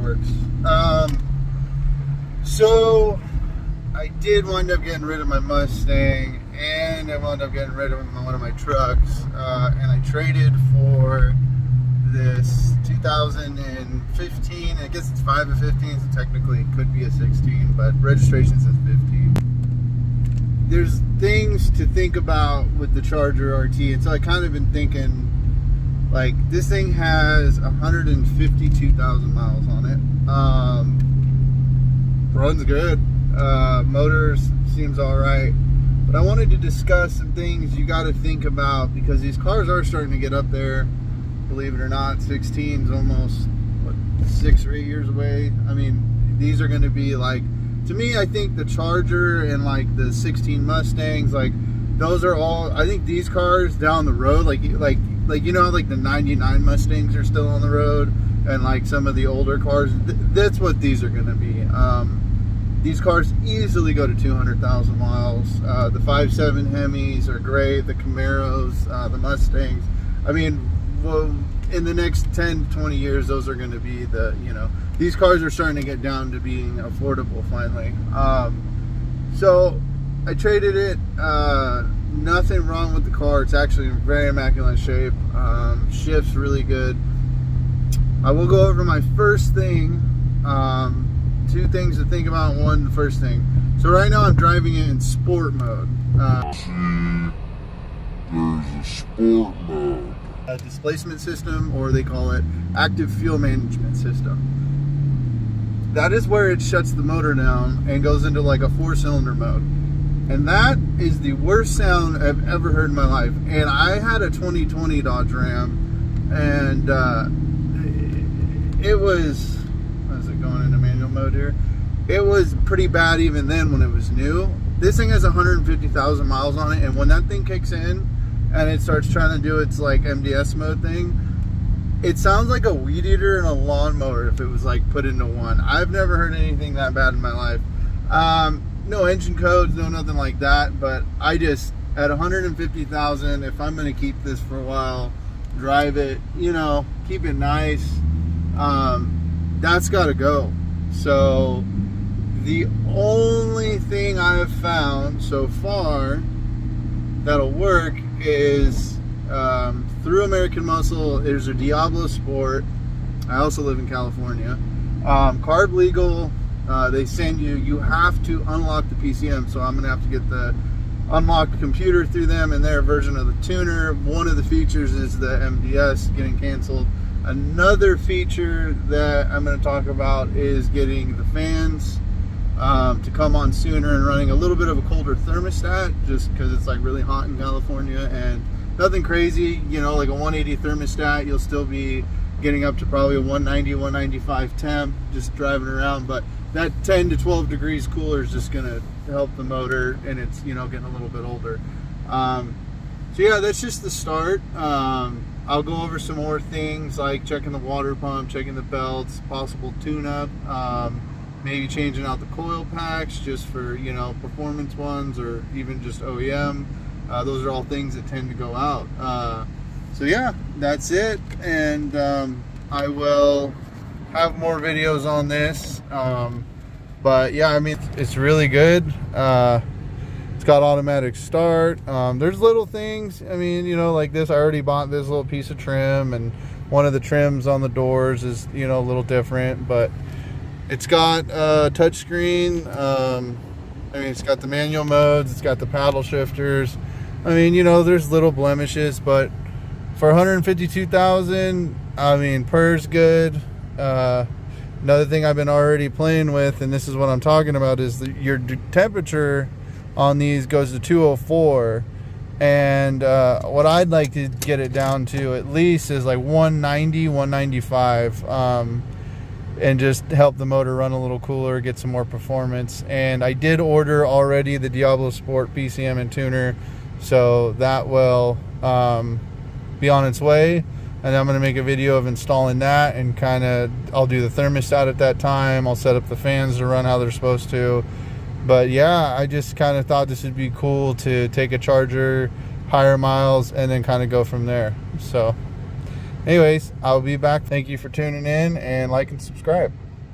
works. So I did wind up getting rid of my Mustang, and I wound up getting rid of one of my trucks, and I traded for this 2015. I guess it's 5 of 15, so technically it could be a 16, but registration says 15. There's things to think about with the Charger RT, and so I kind of been thinking, like, this thing has 152,000 miles on it. Runs good. Motors seems all right. But I wanted to discuss some things you got to think about, because these cars are starting to get up there. Believe it or not, 16's almost, what, 6 or 8 years away. I mean, these are going to be like, to me, I think the Charger and like the 16 Mustangs, like those are all, I think these cars down the road, like you know, like the 99 Mustangs are still on the road, and like some of the older cars, that's what these are going to be. These cars easily go to 200,000 miles. The 5.7 Hemis are great. The Camaros, the Mustangs. I mean, well, in the next 10, 20 years, those are going to be the, you know, these cars are starting to get down to being affordable finally. So I traded it. Nothing wrong with the car. It's actually in very immaculate shape. Shifts really good. I will go over my first thing. 2 things to think about. One, the first thing. So right now I'm driving it in sport mode. There's a sport mode. A displacement system, or they call it active fuel management system. That is where it shuts the motor down and goes into like a 4-cylinder mode. And that is the worst sound I've ever heard in my life. And I had a 2020 Dodge Ram, and it was, is it going into manual mode here? It was pretty bad even then when it was new. This thing has 150,000 miles on it, and when that thing kicks in and it starts trying to do its like MDS mode thing, it sounds like a weed eater and a lawnmower if it was like put into one. I've never heard anything that bad in my life. No engine codes, no nothing like that, but I just, at 150,000, if I'm going to keep this for a while, drive it, you know, keep it nice, that's got to go. So the only thing I've found so far that'll work is through American Muscle. There's a Diablo Sport. I also live in California. Carb legal. They send you have to unlock the PCM, so I'm gonna have to get the unlocked computer through them and their version of the tuner. One of the features is the MDS getting canceled. Another feature that I'm going to talk about is getting the fans to come on sooner, and running a little bit of a colder thermostat, just because it's like really hot in California. And nothing crazy, you know, like a 180 thermostat, you'll still be getting up to probably a 190, 195 temp just driving around, but that 10 to 12 degrees cooler is just going to help the motor, and it's, you know, getting a little bit older. So yeah, that's just the start. I'll go over some more things like checking the water pump, checking the belts, possible tune-up, maybe changing out the coil packs just for, you know, performance ones, or even just OEM. Those are all things that tend to go out. So yeah, that's it, and I will have more videos on this. But yeah, I mean, it's really good. It's got automatic start. There's little things, I mean, you know, like this, I already bought this little piece of trim, and one of the trims on the doors is, you know, a little different, but it's got a touch screen. I mean, it's got the manual modes, it's got the paddle shifters. I mean, you know, there's little blemishes, but for 152,000, I mean, PER's good. Another thing I've been already playing with, and this is what I'm talking about, is your temperature on these goes to 204, and what I'd like to get it down to at least is like 190, 195, and just help the motor run a little cooler, get some more performance. And I did order already the Diablo Sport PCM and tuner, so that will be on its way. And I'm going to make a video of installing that, and kind of, I'll do the thermostat at that time. I'll set up the fans to run how they're supposed to. But yeah, I just kind of thought this would be cool to take a Charger, higher miles, and then kind of go from there. So anyways, I'll be back. Thank you for tuning in, and like and subscribe.